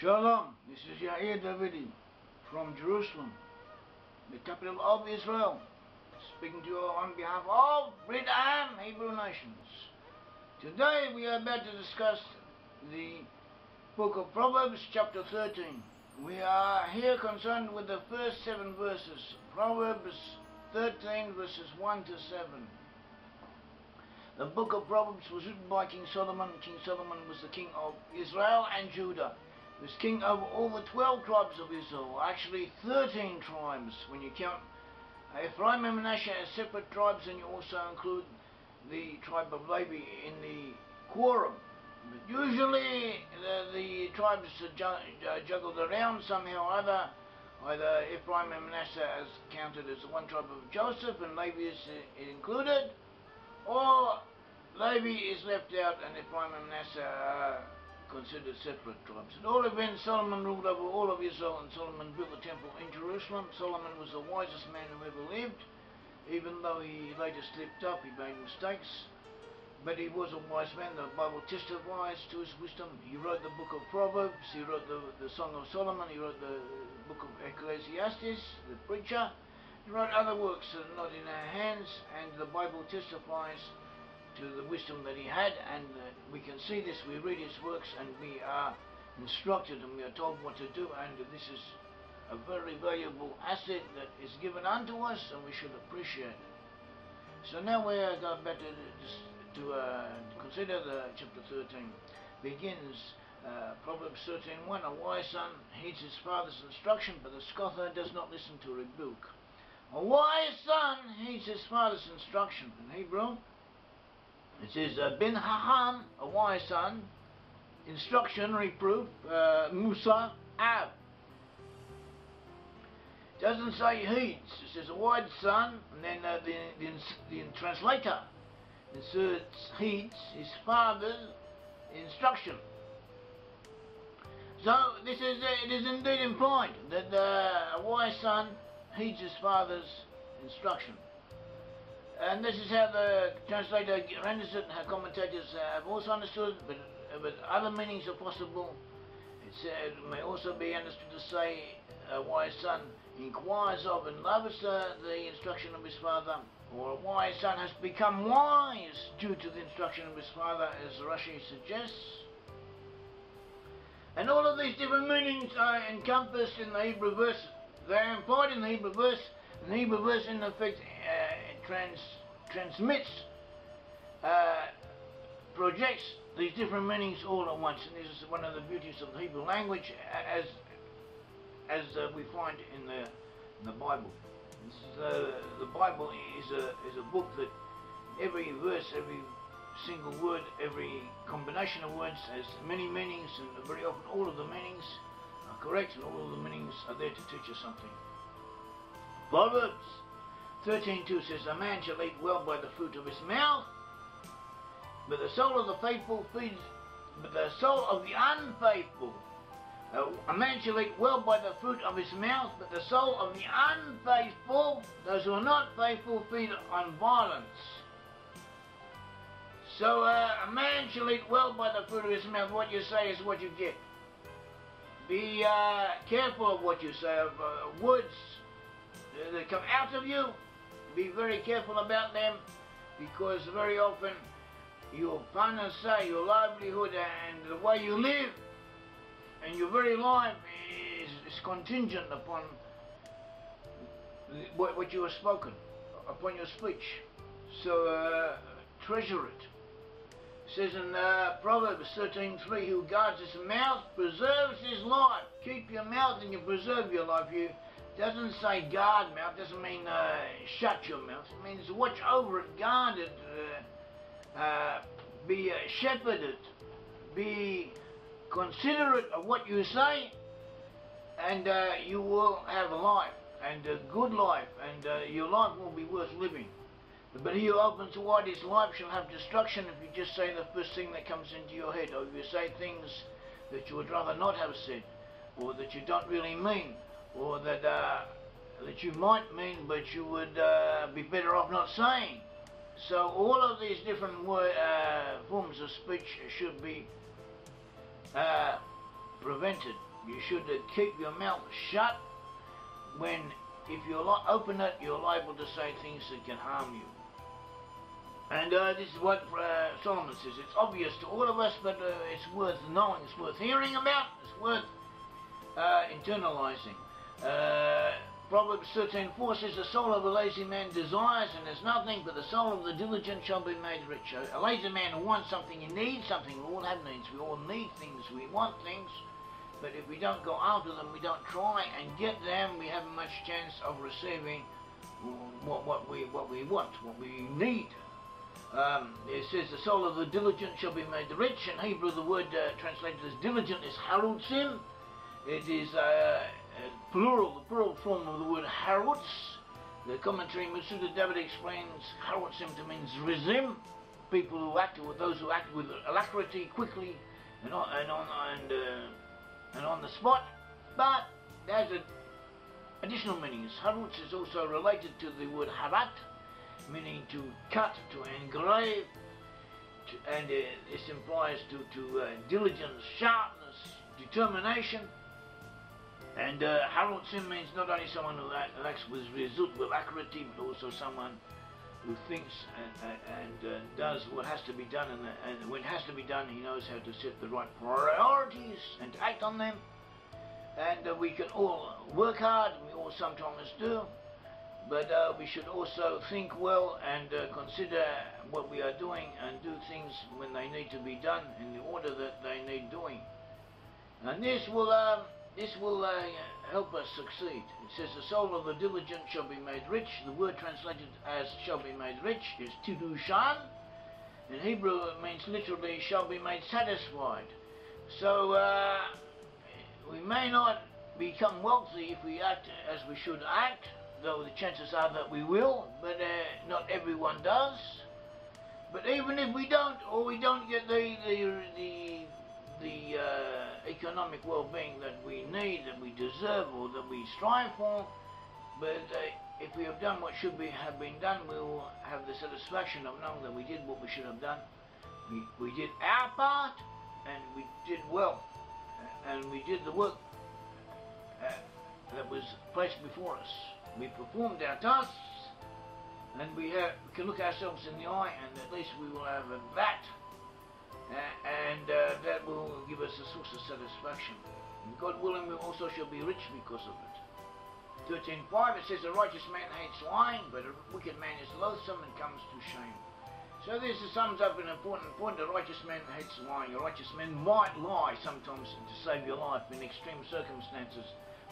Shalom, this is Yair Davidi from Jerusalem, the capital of Israel, speaking to you on behalf of Brit Am Hebrew Nations. Today we are about to discuss the book of Proverbs chapter 13. We are here concerned with the first 7 verses, Proverbs 13 verses 1 to 7. The book of Proverbs was written by King Solomon. King Solomon was the king of Israel and Judah. He was king over all the 12 tribes of Israel, actually 13 tribes when you count Ephraim and Manasseh as separate tribes, and you also include the tribe of Levi in the quorum. But usually the tribes are juggled around somehow or other. Either Ephraim and Manasseh as counted as one tribe of Joseph and Levi is included, or Levi is left out and Ephraim and Manasseh are considered separate tribes. At all events, Solomon ruled over all of Israel, and Solomon built the temple in Jerusalem. Solomon was the wisest man who ever lived. Even though he later slipped up, he made mistakes, but he was a wise man. The Bible testifies to his wisdom. He wrote the book of Proverbs, he wrote the Song of Solomon, he wrote the book of Ecclesiastes, the preacher. He wrote other works that are not in our hands, and the Bible testifies to the wisdom that he had, and we can see this. We read his works and we are instructed and we are told what to do, and this is a very valuable asset that is given unto us, and we should appreciate it. So now we are going back to consider the chapter 13. Begins Proverbs 13:1. A wise son heeds his father's instruction, but the scoffer does not listen to rebuke. A wise son heeds his father's instruction. In Hebrew, it says bin hacham, a wise son, instruction, reproof, musa, av. It doesn't say heeds, it says a wise son, and then the translator inserts heeds his father's instruction. So this is it is indeed implied that a wise son heeds his father's instruction. And this is how the translator renders it, how commentators have also understood, but other meanings are possible. It may also be understood to say a wise son inquires of and loves the instruction of his father, or a wise son has become wise due to the instruction of his father, as Rashi suggests. And all of these different meanings are encompassed in the Hebrew verse. They are implied in the Hebrew verse. And the Hebrew verse, in effect, transmits, projects these different meanings all at once. And this is one of the beauties of the Hebrew language, as we find in the Bible. This is, the Bible is a book that every verse, every single word, every combination of words has many meanings, and very often all of the meanings are correct, and all of the meanings are there to teach us something. Proverbs 13:2 says, a man shall eat well by the fruit of his mouth, but the soul of the faithful feeds, but the soul of the unfaithful. A man shall eat well by the fruit of his mouth, but the soul of the unfaithful, those who are not faithful, feed on violence. So a man shall eat well by the fruit of his mouth. What you say is what you get. Be careful of what you say, of words that come out of you. Be very careful about them, because very often your parnassah, your livelihood, and the way you live, and your very life is contingent upon what you have spoken, upon your speech. So treasure it. It says in Proverbs 13:3, who guards his mouth preserves his life. Keep your mouth and you preserve your life. You doesn't say guard mouth, doesn't mean shut your mouth. It means watch over it, guard it, be shepherded, be considerate of what you say, and you will have a life, and a good life, and your life will be worth living. But he who opens wide his life shall have destruction. If you just say the first thing that comes into your head, or if you say things that you would rather not have said, or that you don't really mean, or that you might mean but you would be better off not saying. So all of these different forms of speech should be prevented. You should keep your mouth shut when, if you open it, you're liable to say things that can harm you. And this is what Solomon says. It's obvious to all of us, but it's worth knowing, it's worth hearing about, it's worth internalizing. Proverbs 13:4 says, the soul of a lazy man desires and has nothing, but the soul of the diligent shall be made rich. A lazy man who wants something, he needs something. We all have needs, we all need things, we want things. But if we don't go after them, we don't try and get them, we haven't much chance of receiving what we want, what we need. It says the soul of the diligent shall be made rich. In Hebrew, the word translated as diligent is harutzim. It is plural, the plural form of the word harutz. The commentary Masuda David explains harutzim to mean rizim, people who act, or those who act with alacrity, quickly, and on the spot. But there's additional meanings. Harutz is also related to the word harat, meaning to cut, to engrave, and this implies to diligence, sharpness, determination. And harutzim means not only someone who acts with result, with accuracy, but also someone who thinks and does what has to be done, and when it has to be done, he knows how to set the right priorities and to act on them. And we can all work hard, we all sometimes do, but we should also think well and consider what we are doing and do things when they need to be done in the order that they need doing. And this will help us succeed. It says the soul of the diligent shall be made rich. The word translated as shall be made rich is tidushan. In Hebrew it means literally shall be made satisfied. So we may not become wealthy if we act as we should act, though the chances are that we will, but not everyone does. But even if we don't, or we don't get the economic well-being that we need, that we deserve, or that we strive for, but if we have done what should have been done, we will have the satisfaction of knowing that we did what we should have done. We did our part, and we did well, and we did the work that was placed before us. We performed our tasks, and we can look ourselves in the eye, and at least we will have that. And that will give us a source of satisfaction. And God willing, we also shall be rich because of it. 13:5, it says, a righteous man hates lying, but a wicked man is loathsome and comes to shame. So this sums up an important point. A righteous man hates lying. A righteous man might lie sometimes to save your life in extreme circumstances.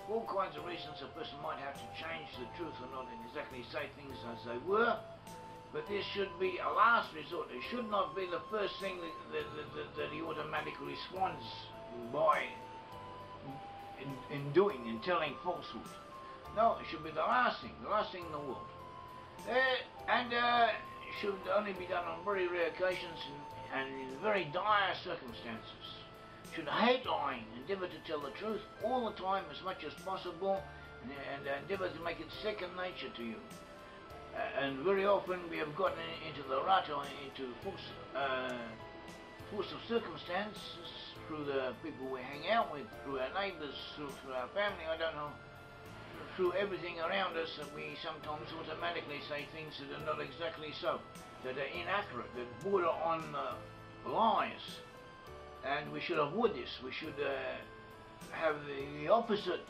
For all kinds of reasons, a person might have to change the truth or not exactly say things as they were. But this should be a last resort. It should not be the first thing that he automatically responds by in doing, in telling falsehood. No, it should be the last thing in the world. And it should only be done on very rare occasions and in very dire circumstances. Should hate lying, endeavour to tell the truth all the time as much as possible, and endeavour to make it second nature to you. And very often we have gotten into the rut or into force of circumstances through the people we hang out with, through our neighbours, through our family, I don't know, through everything around us, that we sometimes automatically say things that are not exactly so, that are inaccurate, that border on lies. And we should avoid this. We should have the opposite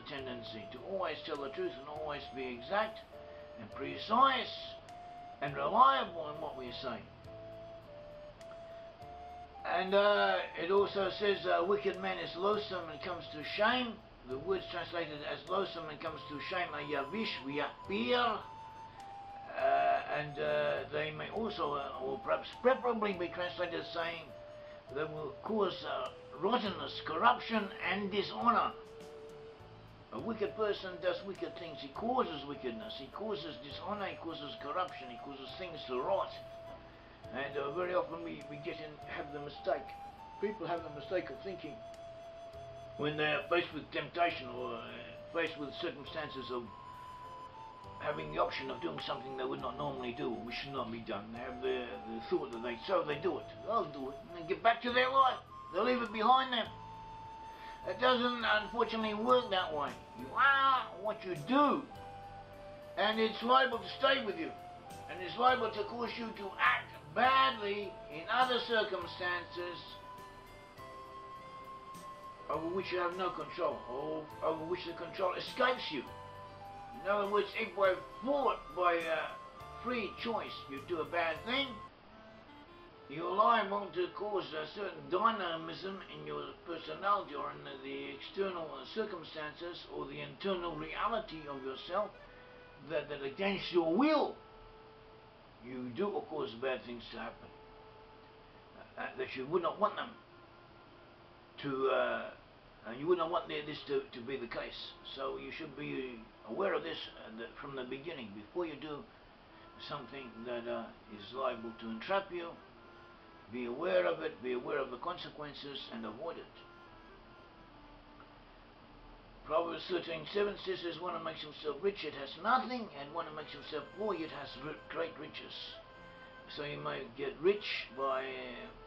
tendency to always tell the truth and always be exact and precise and reliable in what we say. And it also says a wicked man is loathsome and comes to shame. The words translated as loathsome and comes to shame are yavish, v'yapir, and they may also, or perhaps preferably, be translated as saying they will cause rottenness, corruption and dishonour. A wicked person does wicked things. He causes wickedness, he causes dishonour, he causes corruption, he causes things to rot. And very often we have the mistake. People have the mistake of thinking, when they're faced with temptation or faced with circumstances of having the option of doing something they would not normally do, which should not be done. They have the thought that they do it. They'll do it and then get back to their life. They'll leave it behind them. It doesn't unfortunately work that way. You are what you do, and it's liable to stay with you, and it's liable to cause you to act badly in other circumstances over which you have no control, or over which the control escapes you. In other words, if by free choice you do a bad thing, you're liable to cause a certain dynamism in your personality or in the external circumstances or the internal reality of yourself that against your will you do or cause bad things to happen that you would not want them to, you would not want this to be the case. So you should be aware of this from the beginning, before you do something that is liable to entrap you. Be aware of it, be aware of the consequences, and avoid it. Proverbs 13:7 says, "As one who makes himself rich, it has nothing, and one who makes himself poor, it has great riches." So you may get rich by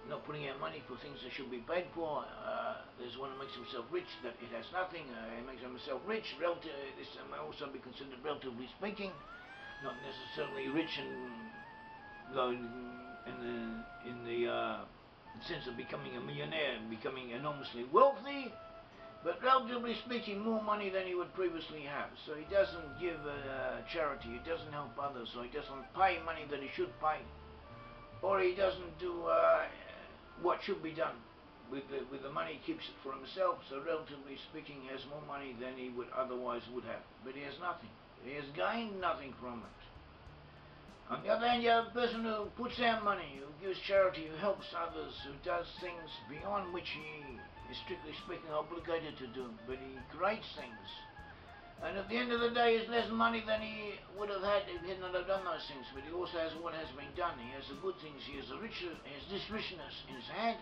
not putting out money for things that should be paid for. There's one who makes himself rich, that it has nothing. He makes himself rich. This may also be considered relatively speaking, not necessarily rich in the sense of becoming a millionaire and becoming enormously wealthy, but relatively speaking, more money than he would previously have. So he doesn't give charity, he doesn't help others, so he doesn't pay money that he should pay, or he doesn't do what should be done with the money. He keeps it for himself, so relatively speaking, he has more money than he would otherwise would have, but he has nothing. He has gained nothing from it. On the other hand, you have a person who puts out money, who gives charity, who helps others, who does things beyond which he is strictly speaking obligated to do, but he creates things. And at the end of the day, he has less money than he would have had if he had not have done those things, but he also has what has been done. He has the good things, he has this richness in his hand.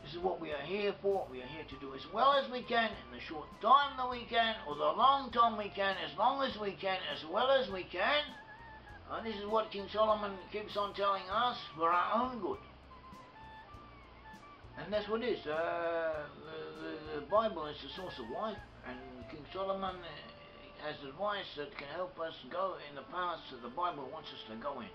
This is what we are here for. We are here to do as well as we can, in the short time that we can, or the long time we can, as long as we can, as well as we can. And this is what King Solomon keeps on telling us, for our own good. And that's what it is. The Bible is the source of life, and King Solomon has advice that can help us go in the paths that the Bible wants us to go in.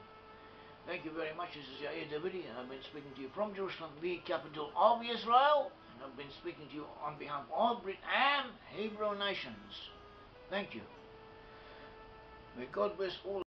Thank you very much. This is Yair Davidi, and I've been speaking to you from Jerusalem, the capital of Israel, and I've been speaking to you on behalf of Brit and Hebrew nations. Thank you. May God bless all.